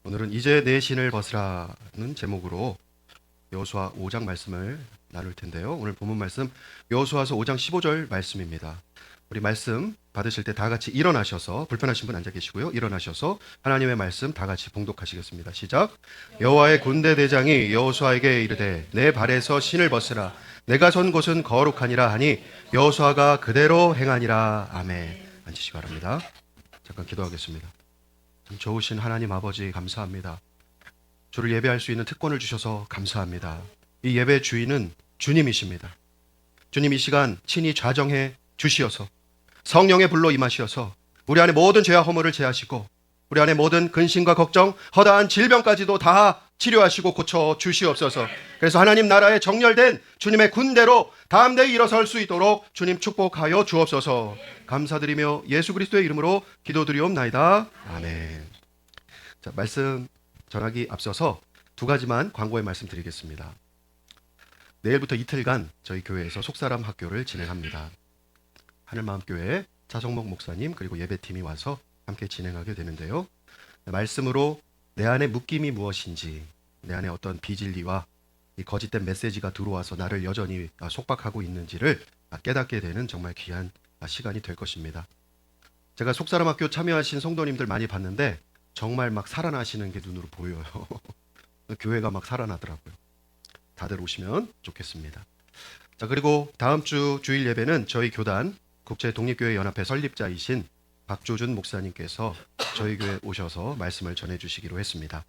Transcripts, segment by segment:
오늘은 이제 내 신을 벗으라는 제목으로 여호수아 5장 말씀을 나눌 텐데요. 오늘 본문 말씀 여호수아서 5장 15절 말씀입니다. 우리 말씀 받으실 때 다 같이 일어나셔서, 불편하신 분 앉아 계시고요, 일어나셔서 하나님의 말씀 다 같이 봉독하시겠습니다. 시작. 여호와의 군대 대장이 여호수아에게 이르되 내 발에서 신을 벗으라. 내가 선 곳은 거룩하니라 하니 여호수아가 그대로 행하니라. 아멘. 앉으시기 바랍니다. 잠깐 기도하겠습니다. 참 좋으신 하나님 아버지, 감사합니다. 주를 예배할 수 있는 특권을 주셔서 감사합니다. 이 예배 주인은 주님이십니다. 주님, 이 시간 친히 좌정해 주시어서 성령의 불로 임하시어서 우리 안에 모든 죄와 허물을 제하시고 우리 안에 모든 근심과 걱정, 허다한 질병까지도 다 치료하시고 고쳐 주시옵소서. 그래서 하나님 나라에 정렬된 주님의 군대로 담대히 일어설 수 있도록 주님 축복하여 주옵소서. 감사드리며 예수 그리스도의 이름으로 기도드리옵나이다. 아멘. 자, 말씀 전하기 앞서서 두 가지만 광고의 말씀 드리겠습니다. 내일부터 이틀간 저희 교회에서 속사람 학교를 진행합니다. 하늘마음교회 차성목 목사님 그리고 예배팀이 와서 함께 진행하게 되는데요. 말씀으로 내 안에 묶임이 무엇인지, 내 안에 어떤 비진리와 이 거짓된 메시지가 들어와서 나를 여전히 속박하고 있는지를 깨닫게 되는 정말 귀한 시간이 될 것입니다. 제가 속사람 학교 참여하신 성도님들 많이 봤는데 정말 막 살아나시는 게 눈으로 보여요. 교회가 막 살아나더라고요. 다들 오시면 좋겠습니다. 자, 그리고 다음 주 주일 예배는 저희 교단 국제독립교회 연합회 설립자이신 박조준 목사님께서 저희 교회에 오셔서 말씀을 전해주시기로 했습니다.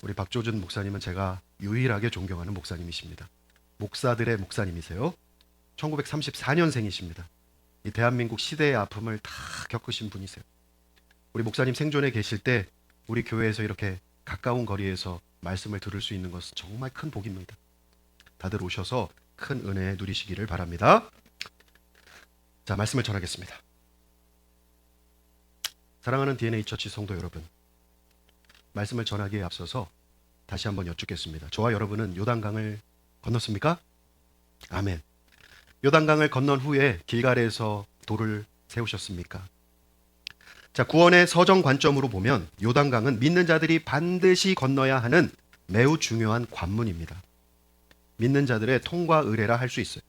우리 박조준 목사님은 제가 유일하게 존경하는 목사님이십니다. 목사들의 목사님이세요. 1934년생이십니다. 이 대한민국 시대의 아픔을 다 겪으신 분이세요. 우리 목사님 생존에 계실 때 우리 교회에서 이렇게 가까운 거리에서 말씀을 들을 수 있는 것은 정말 큰 복입니다. 다들 오셔서 큰 은혜 누리시기를 바랍니다. 자, 말씀을 전하겠습니다. 사랑하는 DNA 처치 성도 여러분, 말씀을 전하기에 앞서서 다시 한번 여쭙겠습니다. 저와 여러분은 요단강을 건넜습니까? 아멘. 요단강을 건넌 후에 길갈에서 돌을 세우셨습니까? 자, 구원의 서정 관점으로 보면 요단강은 믿는 자들이 반드시 건너야 하는 매우 중요한 관문입니다. 믿는 자들의 통과 의례라 할 수 있어요.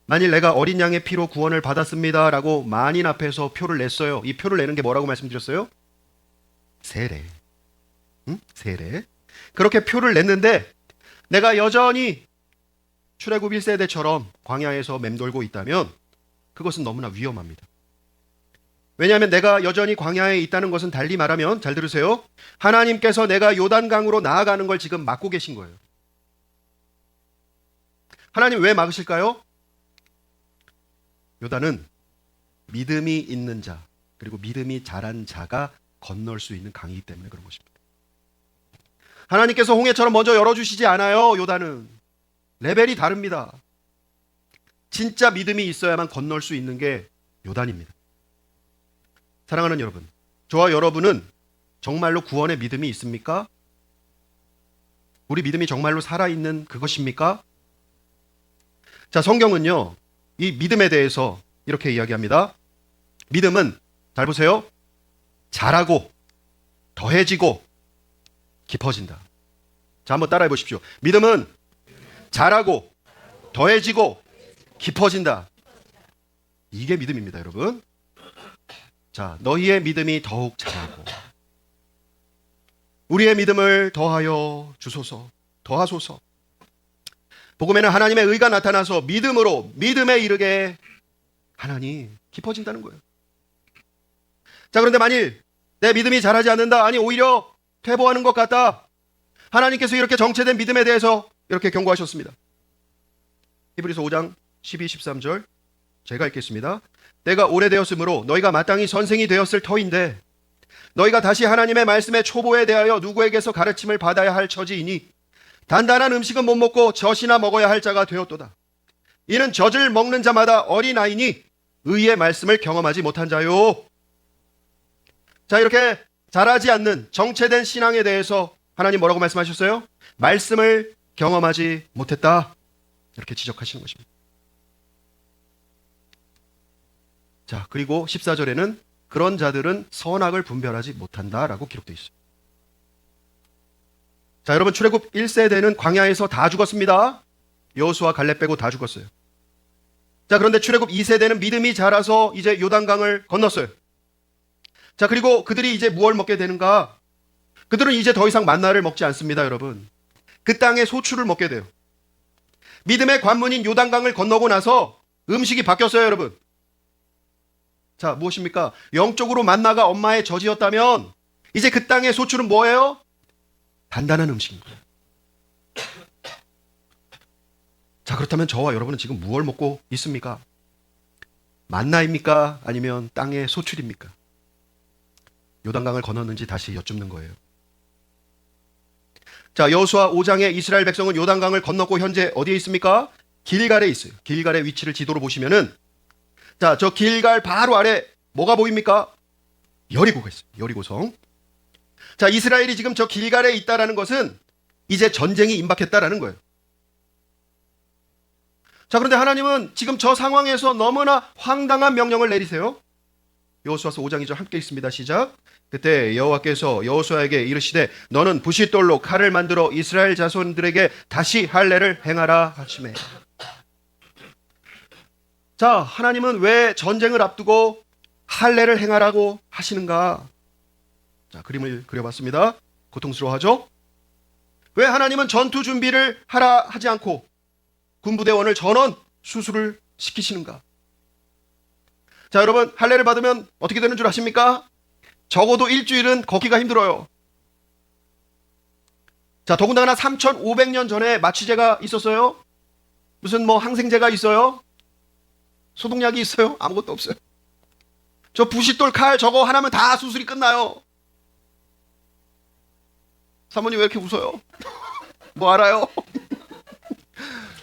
만일 내가 어린 양의 피로 구원을 받았습니다 라고 만인 앞에서 표를 냈어요. 이 표를 내는 게 뭐라고 말씀드렸어요? 세례. 세례. 그렇게 표를 냈는데 내가 여전히 출애굽 1세대처럼 광야에서 맴돌고 있다면 그것은 너무나 위험합니다. 왜냐하면 내가 여전히 광야에 있다는 것은 달리 말하면, 잘 들으세요, 하나님께서 내가 요단강으로 나아가는 걸 지금 막고 계신 거예요. 하나님 왜 막으실까요? 요단은 믿음이 있는 자, 그리고 믿음이 자란 자가 건널 수 있는 강이기 때문에 그런 것입니다. 하나님께서 홍해처럼 먼저 열어주시지 않아요. 요단은 레벨이 다릅니다. 진짜 믿음이 있어야만 건널 수 있는 게 요단입니다. 사랑하는 여러분, 저와 여러분은 정말로 구원의 믿음이 있습니까? 우리 믿음이 정말로 살아있는 그것입니까? 자, 성경은요, 이 믿음에 대해서 이렇게 이야기합니다. 믿음은, 잘 보세요, 자라고 더해지고 깊어진다. 자, 한번 따라해 보십시오. 믿음은 자라고 더해지고 깊어진다. 이게 믿음입니다, 여러분. 자, 너희의 믿음이 더욱 자라고 우리의 믿음을 더하여 주소서, 더하소서. 복음에는 하나님의 의가 나타나서 믿음으로 믿음에 이르게 하나니 깊어진다는 거예요. 자, 그런데 만일 내 믿음이 자라지 않는다, 아니 오히려 퇴보하는 것 같다, 하나님께서 이렇게 정체된 믿음에 대해서 이렇게 경고하셨습니다. 히브리서 5장 12, 13절 제가 읽겠습니다. 때가 오래되었으므로 너희가 마땅히 선생이 되었을 터인데 너희가 다시 하나님의 말씀의 초보에 대하여 누구에게서 가르침을 받아야 할 처지이니 단단한 음식은 못 먹고 젖이나 먹어야 할 자가 되었도다. 이는 젖을 먹는 자마다 어린아이니 의의 말씀을 경험하지 못한 자요. 자, 이렇게 자라지 않는 정체된 신앙에 대해서 하나님 뭐라고 말씀하셨어요? 말씀을 경험하지 못했다, 이렇게 지적하시는 것입니다. 자, 그리고 14절에는 그런 자들은 선악을 분별하지 못한다라고 기록되어 있어요. 자, 여러분 출애굽 1세대는 광야에서 다 죽었습니다. 여호수아 갈렙 빼고 다 죽었어요. 자, 그런데 출애굽 2세대는 믿음이 자라서 이제 요단강을 건넜어요. 자, 그리고 그들이 이제 무엇을 먹게 되는가? 그들은 이제 더 이상 만나를 먹지 않습니다, 여러분. 그 땅의 소출을 먹게 돼요. 믿음의 관문인 요단강을 건너고 나서 음식이 바뀌었어요, 여러분. 자, 무엇입니까? 영적으로 만나가 엄마의 젖이었다면 이제 그 땅의 소출은 뭐예요? 단단한 음식인 거예요. 자, 그렇다면 저와 여러분은 지금 무엇을 먹고 있습니까? 만나입니까? 아니면 땅의 소출입니까? 요단강을 건넜는지 다시 여쭙는 거예요. 자, 여호수아 5장에 이스라엘 백성은 요단강을 건넜고 현재 어디에 있습니까? 길갈에 있어요. 길갈의 위치를 지도로 보시면은, 자, 저 길갈 바로 아래 뭐가 보입니까? 여리고가 있어요. 여리고성. 자, 이스라엘이 지금 저 길갈에 있다라는 것은 이제 전쟁이 임박했다라는 거예요. 자, 그런데 하나님은 지금 저 상황에서 너무나 황당한 명령을 내리세요. 여호수아서 5장 2절 함께 있습니다. 시작. 그때 여호와께서 여호수아에게 이르시되 너는 부싯돌로 칼을 만들어 이스라엘 자손들에게 다시 할례를 행하라 하시매. 자, 하나님은 왜 전쟁을 앞두고 할례를 행하라고 하시는가? 자, 그림을 그려봤습니다. 고통스러워하죠? 왜 하나님은 전투 준비를 하라 하지 않고 군부대원을 전원 수술을 시키시는가? 자, 여러분 할례를 받으면 어떻게 되는 줄 아십니까? 적어도 일주일은 걷기가 힘들어요. 자, 더군다나 3,500년 전에 마취제가 있었어요? 무슨 뭐 항생제가 있어요? 소독약이 있어요? 아무것도 없어요. 저 부싯돌 칼 저거 하나면 다 수술이 끝나요. 사모님 왜 이렇게 웃어요? 뭐 알아요?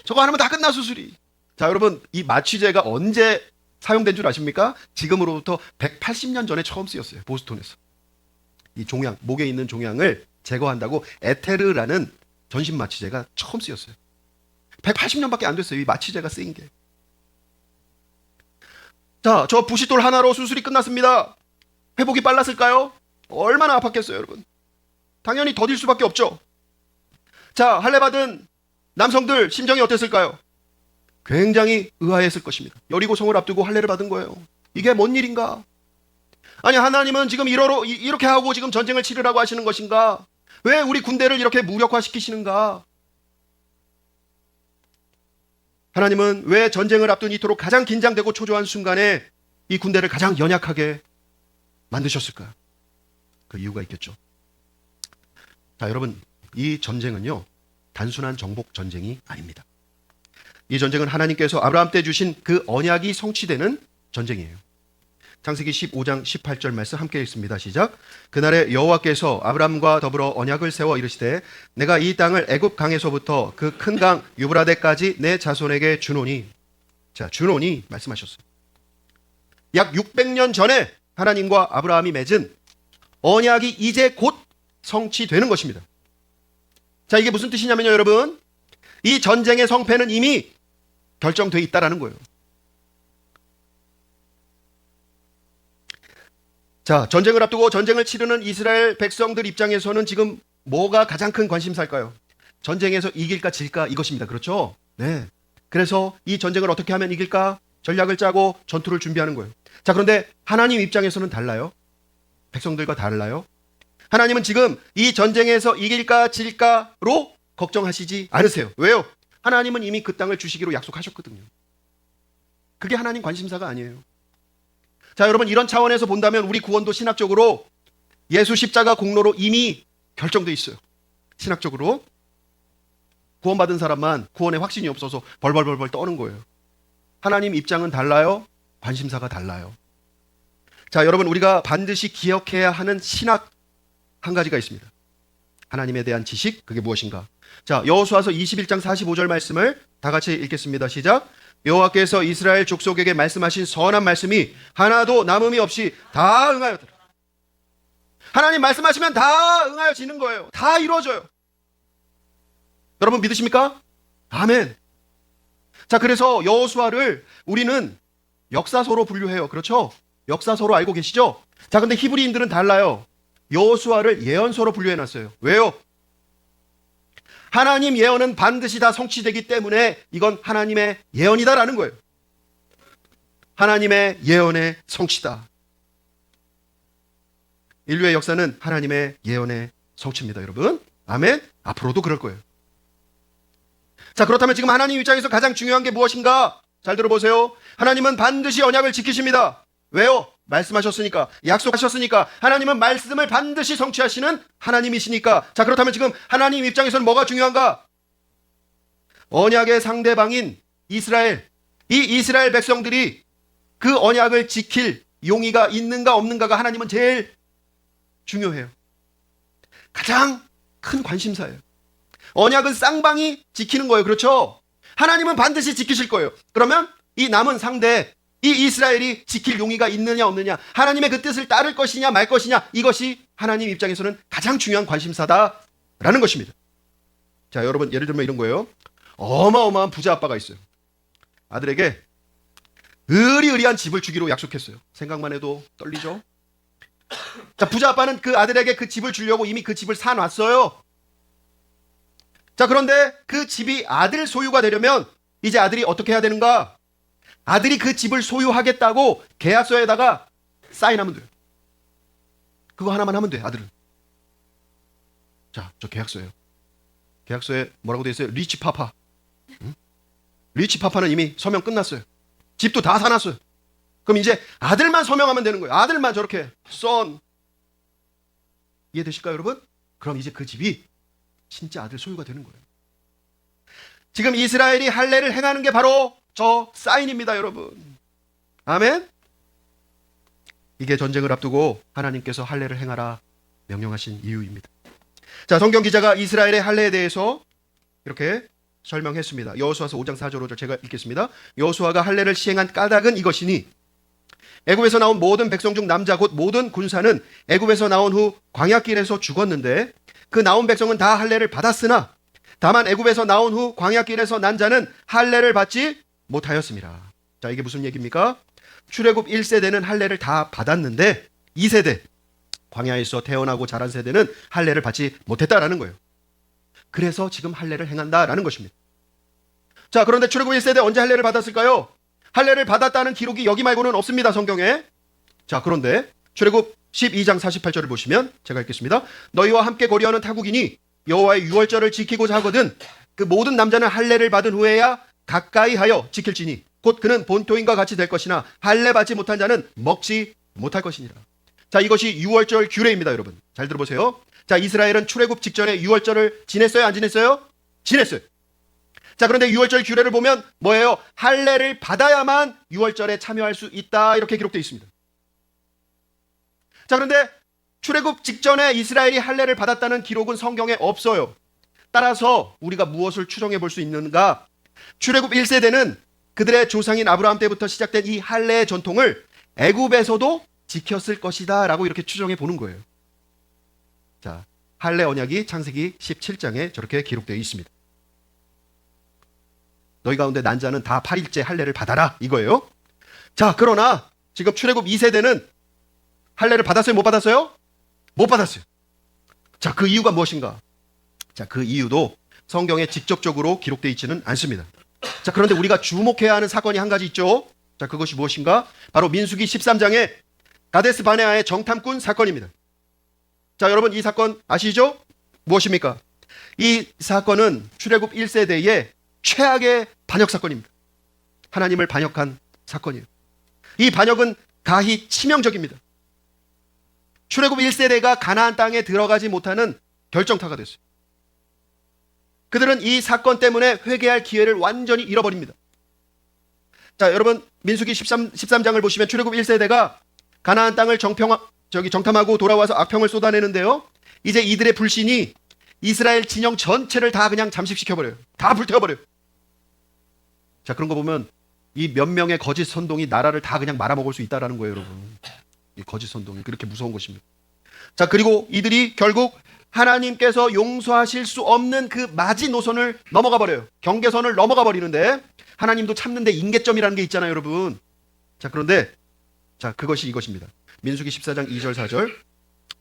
저거 하나면 다 끝나 수술이. 자, 여러분 이 마취제가 언제 사용된 줄 아십니까? 지금으로부터 180년 전에 처음 쓰였어요. 보스턴에서. 이 종양, 목에 있는 종양을 제거한다고 에테르라는 전신 마취제가 처음 쓰였어요. 180년밖에 안 됐어요. 이 마취제가 쓰인 게. 자, 저 부싯돌 하나로 수술이 끝났습니다. 회복이 빨랐을까요? 얼마나 아팠겠어요, 여러분. 당연히 더딜 수밖에 없죠. 자, 할례 받은 남성들 심정이 어땠을까요? 굉장히 의아했을 것입니다. 여리고성을 앞두고 할례를 받은 거예요. 이게 뭔 일인가? 아니, 하나님은 지금 이렇게 하고 지금 전쟁을 치르라고 하시는 것인가? 왜 우리 군대를 이렇게 무력화시키시는가? 하나님은 왜 전쟁을 앞둔 이토록 가장 긴장되고 초조한 순간에 이 군대를 가장 연약하게 만드셨을까? 그 이유가 있겠죠. 자, 여러분, 이 전쟁은요, 단순한 정복 전쟁이 아닙니다. 이 전쟁은 하나님께서 아브라함 때 주신 그 언약이 성취되는 전쟁이에요. 창세기 15장 18절 말씀 함께 읽습니다. 시작. 그날에 여호와께서 아브라함과 더불어 언약을 세워 이르시되 내가 이 땅을 애굽 강에서부터 그 큰 강 유브라데까지 내 자손에게 주노니. 자, 주노니 말씀하셨어요. 약 600년 전에 하나님과 아브라함이 맺은 언약이 이제 곧 성취되는 것입니다. 자, 이게 무슨 뜻이냐면요, 여러분. 이 전쟁의 성패는 이미 결정되어 있다라는 거예요. 자, 전쟁을 앞두고 전쟁을 치르는 이스라엘 백성들 입장에서는 지금 뭐가 가장 큰 관심사일까요? 전쟁에서 이길까 질까 이것입니다. 그렇죠? 네. 그래서 이 전쟁을 어떻게 하면 이길까? 전략을 짜고 전투를 준비하는 거예요. 자, 그런데 하나님 입장에서는 달라요. 백성들과 달라요. 하나님은 지금 이 전쟁에서 이길까 질까로 걱정하시지 않으세요. 왜요? 하나님은 이미 그 땅을 주시기로 약속하셨거든요. 그게 하나님 관심사가 아니에요. 자, 여러분 이런 차원에서 본다면 우리 구원도 신학적으로 예수 십자가 공로로 이미 결정돼 있어요. 신학적으로 구원받은 사람만 구원에 확신이 없어서 벌벌벌벌 떠는 거예요. 하나님 입장은 달라요. 관심사가 달라요. 자, 여러분 우리가 반드시 기억해야 하는 신학 한 가지가 있습니다. 하나님에 대한 지식, 그게 무엇인가? 자, 여호수아서 21장 45절 말씀을 다 같이 읽겠습니다. 시작. 여호와께서 이스라엘 족속에게 말씀하신 선한 말씀이 하나도 남음이 없이 다 응하였더라. 하나님 말씀하시면 다 응하여지는 거예요. 다 이루어져요. 여러분 믿으십니까? 아멘. 자, 그래서 여호수아를 우리는 역사서로 분류해요. 그렇죠? 역사서로 알고 계시죠? 자, 근데 히브리인들은 달라요. 여호수아를 예언서로 분류해놨어요. 왜요? 하나님 예언은 반드시 다 성취되기 때문에 이건 하나님의 예언이다라는 거예요. 하나님의 예언의 성취다. 인류의 역사는 하나님의 예언의 성취입니다, 여러분. 아멘. 앞으로도 그럴 거예요. 자, 그렇다면 지금 하나님 입장에서 가장 중요한 게 무엇인가? 잘 들어보세요. 하나님은 반드시 언약을 지키십니다. 왜요? 말씀하셨으니까, 약속하셨으니까. 하나님은 말씀을 반드시 성취하시는 하나님이시니까. 자, 그렇다면 지금 하나님 입장에서는 뭐가 중요한가? 언약의 상대방인 이스라엘, 이 이스라엘 백성들이 그 언약을 지킬 용의가 있는가 없는가가 하나님은 제일 중요해요. 가장 큰 관심사예요. 언약은 쌍방이 지키는 거예요. 그렇죠? 하나님은 반드시 지키실 거예요. 그러면 이 남은 상대, 이 이스라엘이 지킬 용의가 있느냐 없느냐, 하나님의 그 뜻을 따를 것이냐 말 것이냐, 이것이 하나님 입장에서는 가장 중요한 관심사다라는 것입니다. 자, 여러분, 예를 들면 이런 거예요. 어마어마한 부자 아빠가 있어요. 아들에게 으리으리한 집을 주기로 약속했어요. 생각만 해도 떨리죠? 자, 부자 아빠는 그 아들에게 그 집을 주려고 이미 그 집을 사놨어요. 자, 그런데 그 집이 아들 소유가 되려면 이제 아들이 어떻게 해야 되는가? 아들이 그 집을 소유하겠다고 계약서에다가 사인하면 돼요. 그거 하나만 하면 돼, 아들은. 자, 저 계약서예요. 계약서에 뭐라고 돼 있어요? 리치 파파. 응? 리치 파파는 이미 서명 끝났어요. 집도 다 사놨어요. 그럼 이제 아들만 서명하면 되는 거예요. 아들만 저렇게 썬. 이해되실까요, 여러분? 그럼 이제 그 집이 진짜 아들 소유가 되는 거예요. 지금 이스라엘이 할례를 행하는 게 바로 저 사인입니다, 여러분. 아멘? 이게 전쟁을 앞두고 하나님께서 할례를 행하라 명령하신 이유입니다. 자, 성경 기자가 이스라엘의 할례에 대해서 이렇게 설명했습니다. 여호수아서 5장 4절 5절 제가 읽겠습니다. 여호수아가 할례를 시행한 까닭은 이것이니 애굽에서 나온 모든 백성 중 남자 곧 모든 군사는 애굽에서 나온 후 광야길에서 죽었는데 그 나온 백성은 다 할례를 받았으나 다만 애굽에서 나온 후 광야길에서 난 자는 할례를 받지 못하였습니다. 자, 이게 무슨 얘기입니까? 출애굽 1세대는 할례를 다 받았는데 2세대, 광야에서 태어나고 자란 세대는 할례를 받지 못했다라는 거예요. 그래서 지금 할례를 행한다라는 것입니다. 자, 그런데 출애굽 1세대 언제 할례를 받았을까요? 할례를 받았다는 기록이 여기 말고는 없습니다, 성경에. 자, 그런데 출애굽 12장 48절을 보시면 제가 읽겠습니다. 너희와 함께 거리하는 타국이니 여호와의 유월절을 지키고자 하거든 그 모든 남자는 할례를 받은 후에야 가까이 하여 지킬지니 곧 그는 본토인과 같이 될 것이나 할례 받지 못한 자는 먹지 못할 것이니라. 자, 이것이 유월절 규례입니다, 여러분. 잘 들어보세요. 자, 이스라엘은 출애굽 직전에 유월절을 지냈어요, 안 지냈어요? 지냈어요. 자, 그런데 유월절 규례를 보면 뭐예요? 할례를 받아야만 유월절에 참여할 수 있다, 이렇게 기록되어 있습니다. 자, 그런데 출애굽 직전에 이스라엘이 할례를 받았다는 기록은 성경에 없어요. 따라서 우리가 무엇을 추정해 볼 수 있는가? 출애굽 1세대는 그들의 조상인 아브라함 때부터 시작된 이 할례의 전통을 애굽에서도 지켰을 것이다 라고 이렇게 추정해 보는 거예요. 자, 할례 언약이 창세기 17장에 저렇게 기록되어 있습니다. 너희 가운데 난 자는 다 8일째 할례를 받아라, 이거예요. 자, 그러나 지금 출애굽 2세대는 할례를 받았어요, 못 받았어요? 못 받았어요. 자, 그 이유가 무엇인가? 자, 그 이유도 성경에 직접적으로 기록되어 있지는 않습니다. 자, 그런데 우리가 주목해야 하는 사건이 한 가지 있죠. 자, 그것이 무엇인가? 바로 민수기 13장의 가데스 바네아의 정탐꾼 사건입니다. 자, 여러분, 이 사건 아시죠? 무엇입니까? 이 사건은 출애굽 1세대의 최악의 반역 사건입니다. 하나님을 반역한 사건이에요. 이 반역은 가히 치명적입니다. 출애굽 1세대가 가나안 땅에 들어가지 못하는 결정타가 됐어요. 그들은 이 사건 때문에 회개할 기회를 완전히 잃어버립니다. 자, 여러분, 민수기 13장을 보시면 출애굽 1세대가 가나안 땅을 정탐하고 돌아와서 악평을 쏟아내는데요. 이제 이들의 불신이 이스라엘 진영 전체를 다 그냥 잠식시켜버려요. 다 불태워버려요. 자, 그런 거 보면 이 몇 명의 거짓 선동이 나라를 다 그냥 말아먹을 수 있다는 거예요, 여러분. 이 거짓 선동이 그렇게 무서운 것입니다. 자, 그리고 이들이 결국 하나님께서 용서하실 수 없는 그 마지노선을 넘어가 버려요. 경계선을 넘어가 버리는데 하나님도 참는데 인계점이라는 게 있잖아요, 여러분. 자, 그런데 자, 그것이 이것입니다. 민수기 14장 2절 4절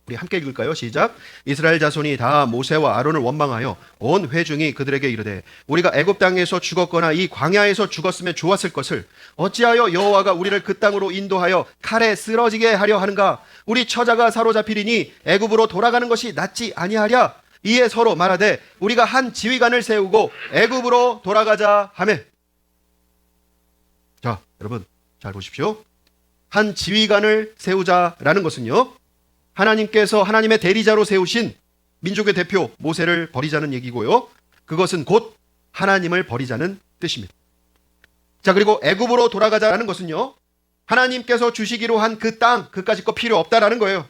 우리 함께 읽을까요? 시작. 이스라엘 자손이 다 모세와 아론을 원망하여 온 회중이 그들에게 이르되 우리가 애굽 땅에서 죽었거나 이 광야에서 죽었으면 좋았을 것을 어찌하여 여호와가 우리를 그 땅으로 인도하여 칼에 쓰러지게 하려 하는가? 우리 처자가 사로잡히리니 애굽으로 돌아가는 것이 낫지 아니하랴? 이에 서로 말하되 우리가 한 지휘관을 세우고 애굽으로 돌아가자 하며. 자, 여러분 잘 보십시오. 한 지휘관을 세우자라는 것은요, 하나님께서 하나님의 대리자로 세우신 민족의 대표 모세를 버리자는 얘기고요. 그것은 곧 하나님을 버리자는 뜻입니다. 자, 그리고 애굽으로 돌아가자라는 것은요, 하나님께서 주시기로 한 그 땅, 그까짓 거 필요 없다라는 거예요.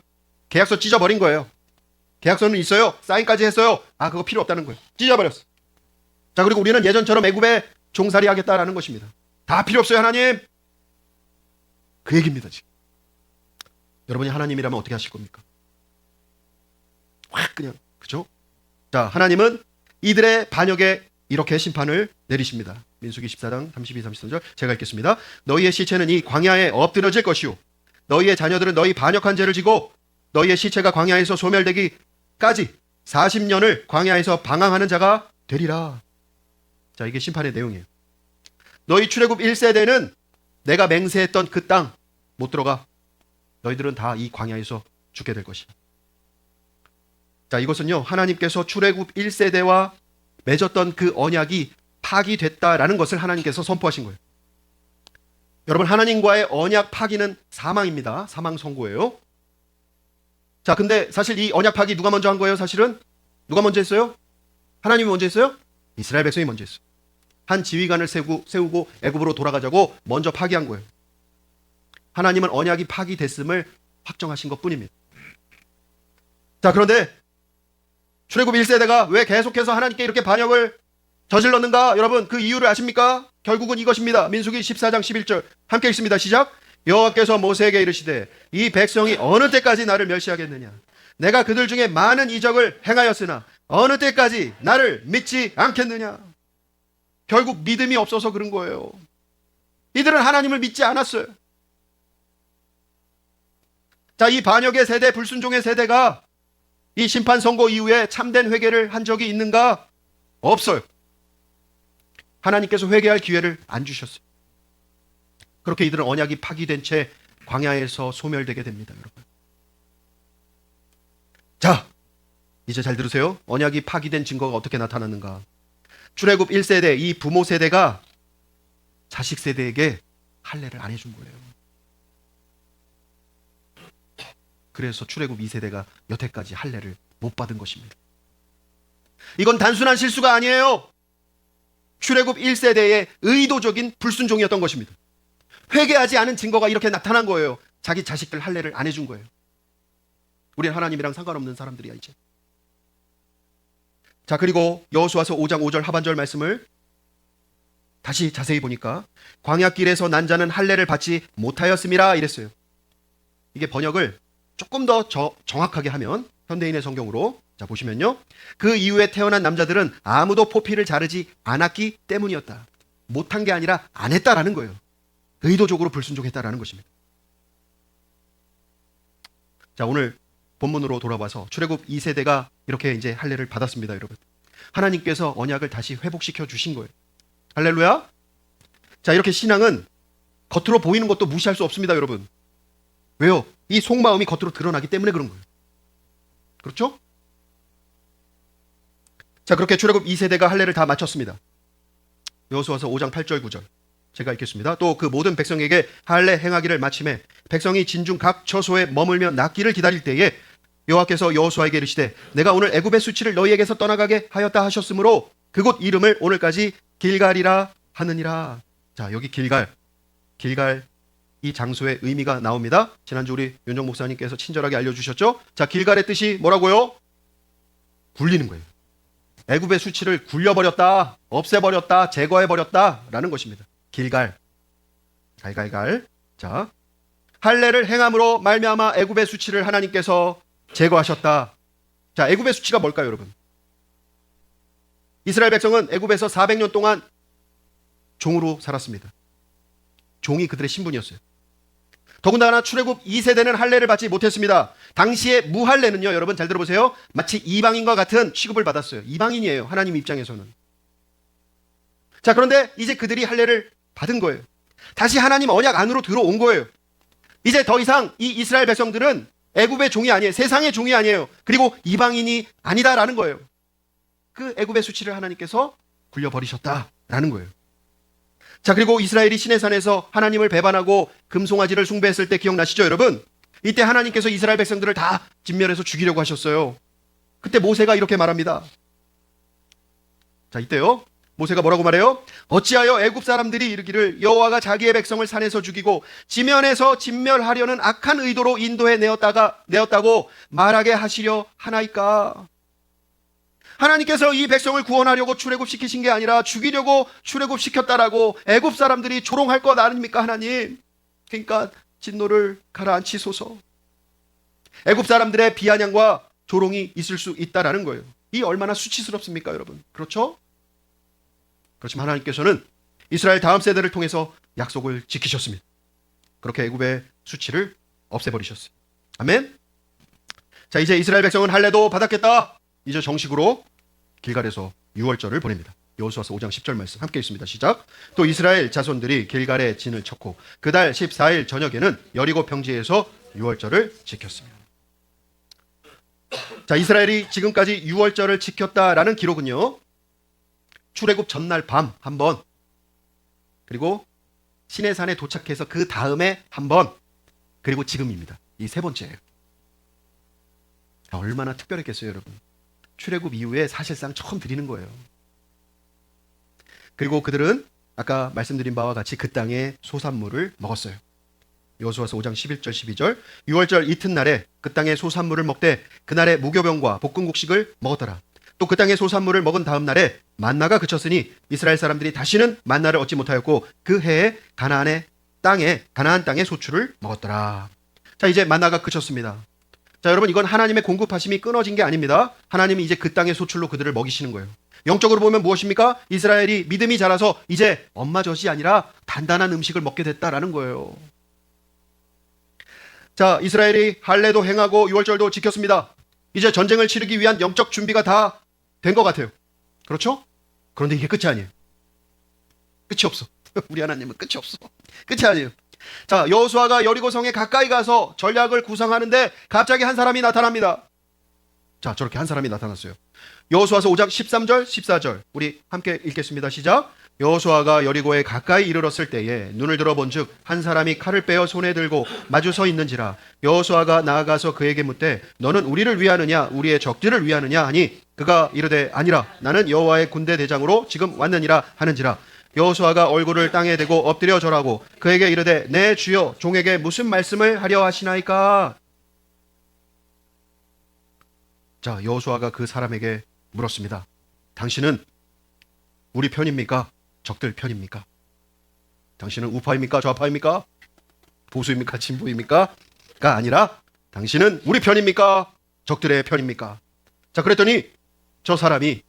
계약서 찢어버린 거예요. 계약서는 있어요. 사인까지 했어요. 아, 그거 필요 없다는 거예요. 찢어버렸어. 자, 그리고 우리는 예전처럼 애굽에 종살이 하겠다라는 것입니다. 다 필요 없어요, 하나님. 그 얘기입니다, 지금. 여러분이 하나님이라면 어떻게 하실 겁니까? 확 그냥, 그죠? 자, 하나님은 이들의 반역에 이렇게 심판을 내리십니다. 민수기 14장 32, 33절 제가 읽겠습니다. 너희의 시체는 이 광야에 엎드려질 것이요 너희의 자녀들은 너희 반역한 죄를 지고 너희의 시체가 광야에서 소멸되기까지 40년을 광야에서 방황하는 자가 되리라. 자, 이게 심판의 내용이에요. 너희 출애굽 1세대는 내가 맹세했던 그 땅 못 들어가. 너희들은 다 이 광야에서 죽게 될 것이야. 자, 이것은요, 하나님께서 출애굽 1세대와 맺었던 그 언약이 파기됐다라는 것을 하나님께서 선포하신 거예요. 여러분, 하나님과의 언약 파기는 사망입니다. 사망 선고예요. 자, 근데 사실 이 언약 파기 누가 먼저 한 거예요? 사실은 누가 먼저 했어요? 하나님이 먼저 했어요? 이스라엘 백성이 먼저 했어요. 한 지휘관을 세우고 애굽으로 돌아가자고 먼저 파기한 거예요. 하나님은 언약이 파기됐음을 확정하신 것뿐입니다. 자, 그런데 출애굽 1세대가 왜 계속해서 하나님께 이렇게 반역을 저질렀는가? 여러분, 그 이유를 아십니까? 결국은 이것입니다. 민수기 14장 11절 함께 읽습니다. 시작. 여호와께서 모세에게 이르시되 이 백성이 어느 때까지 나를 멸시하겠느냐? 내가 그들 중에 많은 이적을 행하였으나 어느 때까지 나를 믿지 않겠느냐? 결국 믿음이 없어서 그런 거예요. 이들은 하나님을 믿지 않았어요. 자, 이 반역의 세대, 불순종의 세대가 이 심판 선고 이후에 참된 회개를 한 적이 있는가? 없어요. 하나님께서 회개할 기회를 안 주셨어요. 그렇게 이들은 언약이 파기된 채 광야에서 소멸되게 됩니다, 여러분. 자, 이제 잘 들으세요. 언약이 파기된 증거가 어떻게 나타났는가? 출애굽 1세대, 이 부모 세대가 자식 세대에게 할례를 안 해준 거예요. 그래서 출애굽 2세대가 여태까지 할례를 못 받은 것입니다. 이건 단순한 실수가 아니에요. 출애굽 1세대의 의도적인 불순종이었던 것입니다. 회개하지 않은 증거가 이렇게 나타난 거예요. 자기 자식들 할례를 안 해준 거예요. 우리는 하나님이랑 상관없는 사람들이야, 이제. 자, 그리고 여호수아서 5장 5절 하반절 말씀을 다시 자세히 보니까 광야길에서 난 자는 할례를 받지 못하였음이라 이랬어요. 이게 번역을 조금 더 정확하게 하면 현대인의 성경으로, 자, 보시면요, 그 이후에 태어난 남자들은 아무도 포피를 자르지 않았기 때문이었다. 못한 게 아니라 안 했다라는 거예요. 의도적으로 불순종했다라는 것입니다. 자, 오늘 본문으로 돌아와서 출애굽 2세대가 이렇게 이제 할례를 받았습니다, 여러분. 하나님께서 언약을 다시 회복시켜 주신 거예요. 할렐루야. 자, 이렇게 신앙은 겉으로 보이는 것도 무시할 수 없습니다, 여러분. 왜요? 이 속마음이 겉으로 드러나기 때문에 그런 거예요. 그렇죠? 자, 그렇게 출애굽 2세대가 할례를 다 마쳤습니다. 여호수아서 5장 8절 9절 제가 읽겠습니다. 또 그 모든 백성에게 할례 행하기를 마침에 백성이 진중 각 처소에 머물며 낫기를 기다릴 때에 여호와께서 여호수아에게 이르시되 내가 오늘 애굽의 수치를 너희에게서 떠나가게 하였다 하셨으므로 그곳 이름을 오늘까지 길갈이라 하느니라. 자, 여기 길갈 이 장소의 의미가 나옵니다. 지난주 우리 윤정 목사님께서 친절하게 알려주셨죠? 자, 길갈의 뜻이 뭐라고요? 굴리는 거예요. 애굽의 수치를 굴려버렸다, 없애버렸다, 제거해버렸다 라는 것입니다. 길갈, 갈갈갈. 자, 할례를 행함으로 말미암아 애굽의 수치를 하나님께서 제거하셨다. 자, 애굽의 수치가 뭘까요, 여러분? 이스라엘 백성은 애굽에서 400년 동안 종으로 살았습니다. 종이 그들의 신분이었어요. 더군다나 출애굽 2세대는 할례를 받지 못했습니다. 당시에 무할례는요, 여러분 잘 들어보세요. 마치 이방인과 같은 취급을 받았어요. 이방인이에요, 하나님 입장에서는. 자, 그런데 이제 그들이 할례를 받은 거예요. 다시 하나님 언약 안으로 들어온 거예요. 이제 더 이상 이 이스라엘 백성들은 애굽의 종이 아니에요. 세상의 종이 아니에요. 그리고 이방인이 아니다라는 거예요. 그 애굽의 수치를 하나님께서 굴려버리셨다라는 거예요. 자, 그리고 이스라엘이 시내산에서 하나님을 배반하고 금송아지를 숭배했을 때 기억나시죠, 여러분? 이때 하나님께서 이스라엘 백성들을 다 진멸해서 죽이려고 하셨어요. 그때 모세가 이렇게 말합니다. 자, 이때요, 모세가 뭐라고 말해요? 어찌하여 애굽 사람들이 이르기를 여호와가 자기의 백성을 산에서 죽이고 지면에서 진멸하려는 악한 의도로 인도해 내었다고 말하게 하시려 하나이까? 하나님께서 이 백성을 구원하려고 출애굽시키신 게 아니라 죽이려고 출애굽시켰다라고 애굽 사람들이 조롱할 것 아닙니까, 하나님? 그러니까 진노를 가라앉히소서. 애굽 사람들의 비아냥과 조롱이 있을 수 있다라는 거예요. 이 얼마나 수치스럽습니까, 여러분? 그렇죠? 그렇지만 하나님께서는 이스라엘 다음 세대를 통해서 약속을 지키셨습니다. 그렇게 애굽의 수치를 없애버리셨어요. 아멘. 자, 이제 이스라엘 백성은 할례도 받았겠다. 이제 정식으로 길갈에서 유월절을 보냅니다. 여호수아서 5장 10절 말씀 함께 있습니다. 시작. 또 이스라엘 자손들이 길갈에 진을 쳤고 그달 14일 저녁에는 여리고 평지에서 유월절을 지켰습니다. 자, 이스라엘이 지금까지 유월절을 지켰다라는 기록은요, 출애굽 전날 밤 한 번, 그리고 시내산에 도착해서 그 다음에 한 번, 그리고 지금입니다. 이 세 번째예요. 얼마나 특별했겠어요, 여러분. 출애굽 이후에 사실상 처음 드리는 거예요. 그리고 그들은 아까 말씀드린 바와 같이 그 땅의 소산물을 먹었어요. 여호수아서 5장 11절 12절 유월절 이튿날에 그 땅의 소산물을 먹되 그날에 무교병과 볶음국식을 먹었더라. 또 그 땅의 소산물을 먹은 다음 날에 만나가 그쳤으니 이스라엘 사람들이 다시는 만나를 얻지 못하였고 그 해에 가나안 땅의 소출을 먹었더라. 자, 이제 만나가 그쳤습니다. 자, 여러분, 이건 하나님의 공급하심이 끊어진 게 아닙니다. 하나님이 이제 그 땅의 소출로 그들을 먹이시는 거예요. 영적으로 보면 무엇입니까? 이스라엘이 믿음이 자라서 이제 엄마 젖이 아니라 단단한 음식을 먹게 됐다라는 거예요. 자, 이스라엘이 할례도 행하고 유월절도 지켰습니다. 이제 전쟁을 치르기 위한 영적 준비가 다 된 것 같아요. 그렇죠? 그런데 이게 끝이 아니에요. 끝이 없어. 우리 하나님은 끝이 없어. 끝이 아니에요. 자, 여호수아가 여리고성에 가까이 가서 전략을 구상하는데 갑자기 한 사람이 나타납니다. 자, 저렇게 한 사람이 나타났어요. 여호수아서 5장 13절 14절 우리 함께 읽겠습니다. 시작. 여호수아가 여리고에 가까이 이르렀을 때에 눈을 들어본즉 한 사람이 칼을 빼어 손에 들고 마주 서 있는지라. 여호수아가 나아가서 그에게 묻되 너는 우리를 위하느냐 우리의 적들을 위하느냐 하니 그가 이르되 아니라 나는 여호와의 군대 대장으로 지금 왔느니라 하는지라. 여호수아가 얼굴을 땅에 대고 엎드려 절하고 그에게 이르되 내 주여 종에게 무슨 말씀을 하려 하시나이까? 자, 여호수아가 그 사람에게 물었습니다. 당신은 우리 편입니까? 적들 편입니까? 당신은 우파입니까? 좌파입니까? 보수입니까? 진보입니까? 가 아니라 당신은 우리 편입니까? 적들의 편입니까? 자, 그랬더니 저 사람이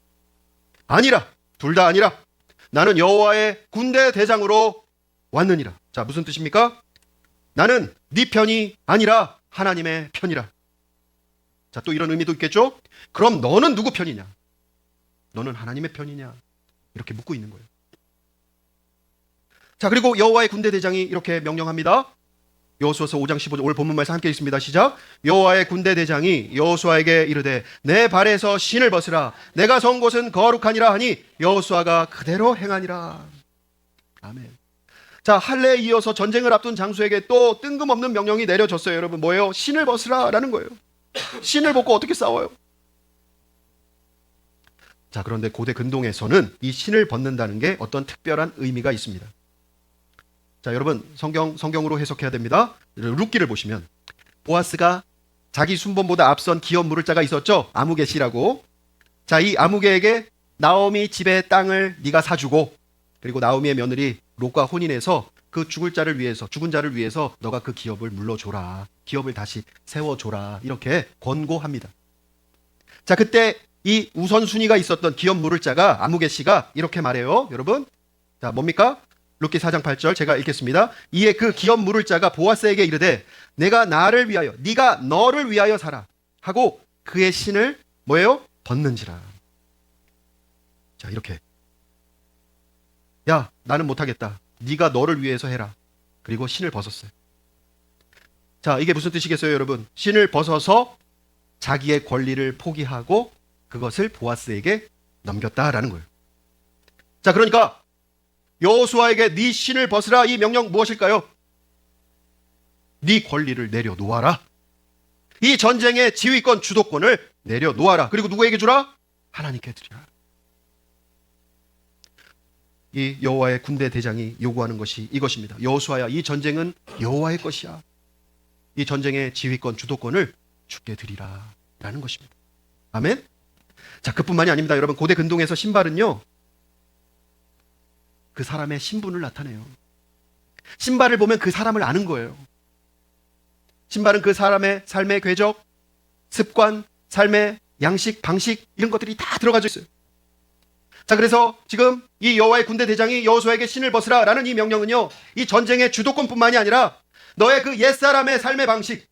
아니라, 둘 다 아니라 나는 여호와의 군대 대장으로 왔느니라. 자, 무슨 뜻입니까? 나는 네 편이 아니라 하나님의 편이라. 자, 또 이런 의미도 있겠죠? 그럼 너는 누구 편이냐? 너는 하나님의 편이냐? 이렇게 묻고 있는 거예요. 자, 그리고 여호와의 군대 대장이 이렇게 명령합니다. 여호수아서 5장 15절 오늘 본문 말씀 함께 읽습니다. 시작. 여호와의 군대 대장이 여호수아에게 이르되 내 발에서 신을 벗으라. 내가 선 곳은 거룩하니라 하니 여호수아가 그대로 행하니라. 아멘. 자, 할례에 이어서 전쟁을 앞둔 장수에게 또 뜬금없는 명령이 내려졌어요. 여러분, 뭐예요? 신을 벗으라라는 거예요. 신을 벗고 어떻게 싸워요? 자, 그런데 고대 근동에서는 이 신을 벗는다는 게 어떤 특별한 의미가 있습니다. 자, 여러분, 성경으로 해석해야 됩니다. 룻기를 보시면 보아스가 자기 순번보다 앞선 기업 물을 자가 있었죠. 아무개시라고. 자, 이 아무개에게 나오미 집의 땅을 네가 사주고 그리고 나오미의 며느리 롯과 혼인해서 그 죽은 자를 위해서 너가 그 기업을 물러줘라. 기업을 다시 세워줘라. 이렇게 권고합니다. 자, 그때 이 우선순위가 있었던 기업 물을 자가 아무개시가 이렇게 말해요. 여러분, 자, 뭡니까? 룻기 4장 8절 제가 읽겠습니다. 이에 그 기업 물을 자가 보아스에게 이르되 내가 나를 위하여 네가 너를 위하여 살아 하고 그의 신을 뭐예요? 벗는지라. 자, 이렇게 야 나는 못하겠다. 네가 너를 위해서 해라. 그리고 신을 벗었어요. 자, 이게 무슨 뜻이겠어요, 여러분? 신을 벗어서 자기의 권리를 포기하고 그것을 보아스에게 넘겼다라는 거예요. 자, 그러니까 여호수아에게 네 신을 벗으라 이 명령 무엇일까요? 네 권리를 내려놓아라. 이 전쟁의 지휘권 주도권을 내려놓아라. 그리고 누구에게 주라? 하나님께 드리라. 이 여호와의 군대 대장이 요구하는 것이 이것입니다. 여호수아야, 이 전쟁은 여호와의 것이야. 이 전쟁의 지휘권 주도권을 주께 드리라 라는 것입니다. 아멘. 자, 그뿐만이 아닙니다. 여러분, 고대 근동에서 신발은요 그 사람의 신분을 나타내요. 신발을 보면 그 사람을 아는 거예요. 신발은 그 사람의 삶의 궤적, 습관, 삶의 양식, 방식 이런 것들이 다 들어가져 있어요. 자, 그래서 지금 이 여호와의 군대 대장이 여호수아에게 신을 벗으라 라는 이 명령은요 이 전쟁의 주도권뿐만이 아니라 너의 그 옛사람의 삶의 방식,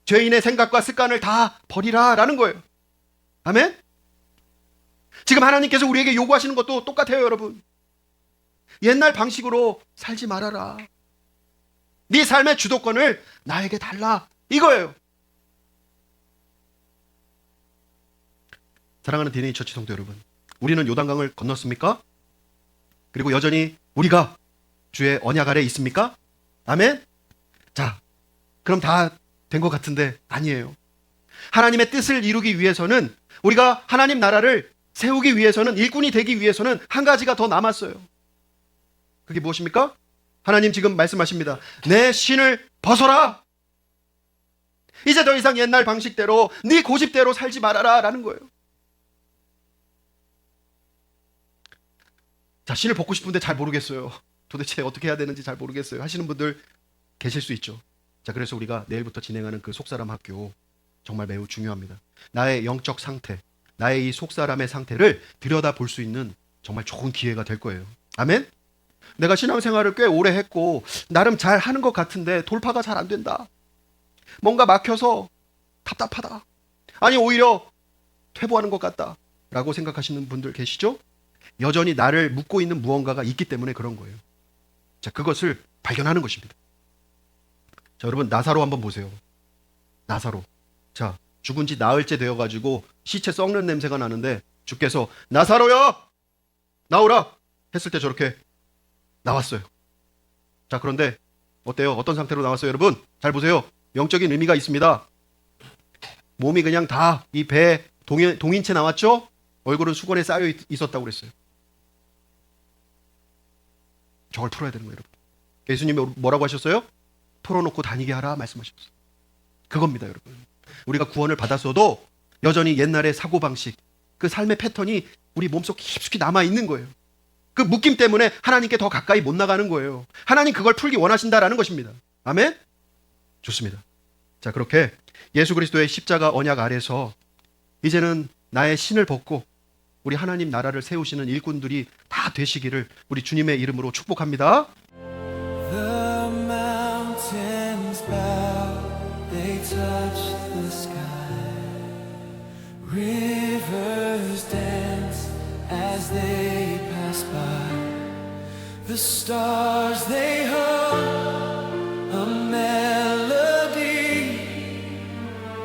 죄인의 생각과 습관을 다 버리라 라는 거예요. 아멘. 지금 하나님께서 우리에게 요구하시는 것도 똑같아요, 여러분. 옛날 방식으로 살지 말아라. 네 삶의 주도권을 나에게 달라 이거예요. 사랑하는 DNA 처치 성도 여러분, 우리는 요단강을 건넜습니까? 그리고 여전히 우리가 주의 언약 아래 있습니까? 아멘. 자, 그럼 다 된 것 같은데 아니에요. 하나님의 뜻을 이루기 위해서는, 우리가 하나님 나라를 세우기 위해서는, 일꾼이 되기 위해서는 한 가지가 더 남았어요. 그게 무엇입니까? 하나님 지금 말씀하십니다. 내 신을 벗어라. 이제 더 이상 옛날 방식대로 네 고집대로 살지 말아라 라는 거예요. 자, 신을 벗고 싶은데 잘 모르겠어요. 도대체 어떻게 해야 되는지 잘 모르겠어요 하시는 분들 계실 수 있죠. 자, 그래서 우리가 내일부터 진행하는 그 속사람 학교 정말 매우 중요합니다. 나의 영적 상태, 나의 이 속사람의 상태를 들여다볼 수 있는 정말 좋은 기회가 될 거예요. 아멘. 내가 신앙생활을 꽤 오래 했고 나름 잘 하는 것 같은데 돌파가 잘 안 된다. 뭔가 막혀서 답답하다. 아니 오히려 퇴보하는 것 같다 라고 생각하시는 분들 계시죠? 여전히 나를 묶고 있는 무언가가 있기 때문에 그런 거예요. 자, 그것을 발견하는 것입니다. 자, 여러분 나사로 한번 보세요. 나사로. 자, 죽은 지 나흘째 되어가지고 시체 썩는 냄새가 나는데 주께서 나사로야 나오라 했을 때 저렇게 나왔어요. 자, 그런데 어때요? 어떤 상태로 나왔어요, 여러분? 잘 보세요. 영적인 의미가 있습니다. 몸이 그냥 다 이 배 동인체 나왔죠? 얼굴은 수건에 쌓여 있었다고 그랬어요. 저걸 풀어야 되는 거예요, 여러분. 예수님이 뭐라고 하셨어요? 풀어놓고 다니게 하라 말씀하셨어요. 그겁니다, 여러분. 우리가 구원을 받았어도 여전히 옛날의 사고방식, 그 삶의 패턴이 우리 몸속 깊숙이 남아있는 거예요. 그 묶임 때문에 하나님께 더 가까이 못 나가는 거예요. 하나님 그걸 풀기 원하신다라는 것입니다. 아멘? 좋습니다. 자, 그렇게 예수 그리스도의 십자가 언약 아래서 이제는 나의 신을 벗고 우리 하나님 나라를 세우시는 일꾼들이 다 되시기를 우리 주님의 이름으로 축복합니다. The mountains bow, they touch the sky. Rivers dance as they pass by. The stars they hum a melody.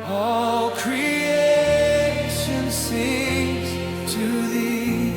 All creation sings to thee.